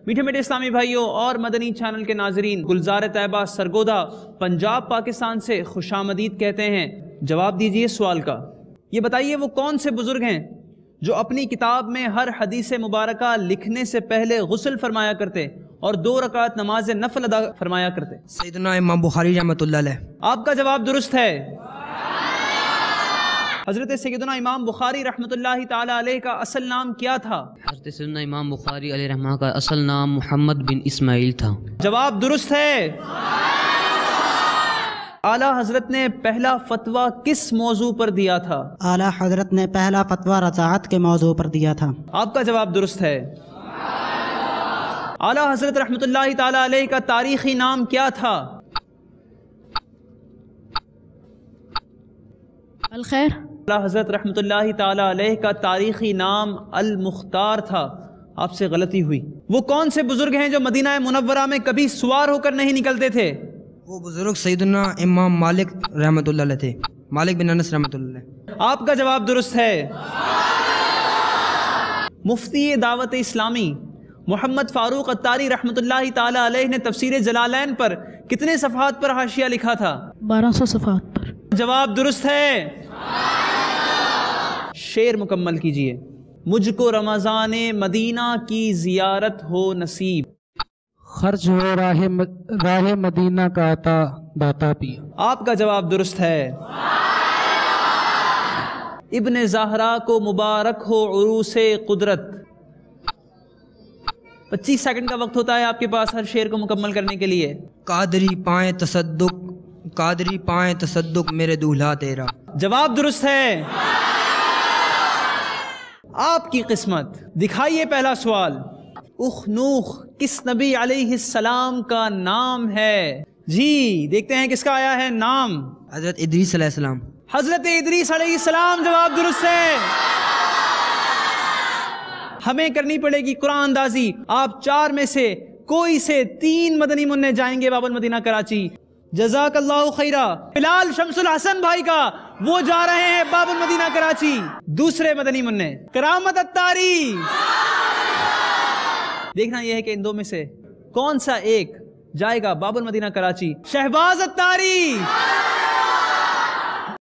میٹھے میٹھے اسلامی بھائیوں اور مدنی چینل کے ناظرین، گلزار طیبہ سرگودا پنجاب پاکستان سے خوش آمدید کہتے ہیں۔ جواب دیجئے سوال کا۔ یہ بتائیے وہ کون سے بزرگ ہیں جو اپنی کتاب میں ہر حدیث مبارکہ لکھنے سے پہلے غسل فرمایا کرتے اور 2 رکعت نماز نفل ادا فرمایا کرتے؟ سیدنا امام بخاری رحمۃ اللہ علیہ۔ آپ کا جواب درست ہے۔ حضرت سیدنا امام بخاری رحمۃ اللہ تعالی علیہ کا اصل نام کیا تھا؟ حضرت سیدنا امام بخاری علیہ رحمہ کا اصل نام محمد بن اسماعیل تھا۔ جواب درست ہے۔ اعلیٰ حضرت نے پہلا فتویٰ کس موضوع پر دیا تھا؟ اعلیٰ حضرت نے پہلا فتویٰ رضاعت کے موضوع پر دیا تھا۔ آپ کا جواب درست ہے۔ اعلیٰ حضرت رحمۃ اللہ تعالی علیہ کا تاریخی نام کیا تھا؟ الخیر۔ اعلیٰ حضرت رحمۃ اللہ تعالی علیہ کا تاریخی نام المختار تھا۔ آپ سے غلطی ہوئی۔ وہ کون سے بزرگ ہیں جو مدینہ منورہ میں کبھی سوار ہو کر نہیں نکلتے تھے؟ وہ بزرگ سیدنا امام مالک رحمۃ اللہ علیہ تھے، مالک بن انس رحمۃ اللہ علیہ۔ آپ کا جواب درست ہے۔ مفتی دعوت اسلامی محمد فاروق عطاری رحمۃ اللہ تعالی علیہ نے تفسیر جلالین پر کتنے صفحات پر حاشیہ لکھا تھا؟ 1200 صفحات پر۔ جواب درست ہے۔ شعر مکمل کیجئے۔ مجھ کو رمضان مدینہ کی زیارت ہو نصیب، خرچ ہو راہ مدینہ کا عطا داتا پیا۔ آپ کا جواب درست ہے۔ ابن زہرا کو مبارک ہو عروس قدرت۔ 25 سیکنڈ کا وقت ہوتا ہے آپ کے پاس ہر شعر کو مکمل کرنے کے لیے۔ قادری پائیں تصدق میرے دولہا تیرا۔ جواب درست ہے۔ آپ کی قسمت۔ دکھائیے پہلا سوال۔ اخنوخ کس نبی علیہ السلام کا نام ہے؟ جی دیکھتے ہیں کس کا آیا ہے نام۔ حضرت ادریس علیہ السلام۔ حضرت ادریس علیہ السلام۔ جواب درست ہے۔ ہمیں کرنی پڑے گی قرآن اندازی۔ آپ 4 میں سے کوئی سے 3 مدنی منع جائیں گے باب المدینہ کراچی۔ جزاک اللہ خیرہ۔ بلال شمس الحسن بھائی کا وہ جا رہے ہیں باب المدینہ کراچی، دوسرے مدنی منع۔ کرامت عطاری۔ دیکھنا یہ ہے کہ ان 2 میں سے کون سا ایک جائے گا باب المدینہ کراچی۔ شہباز عطاری۔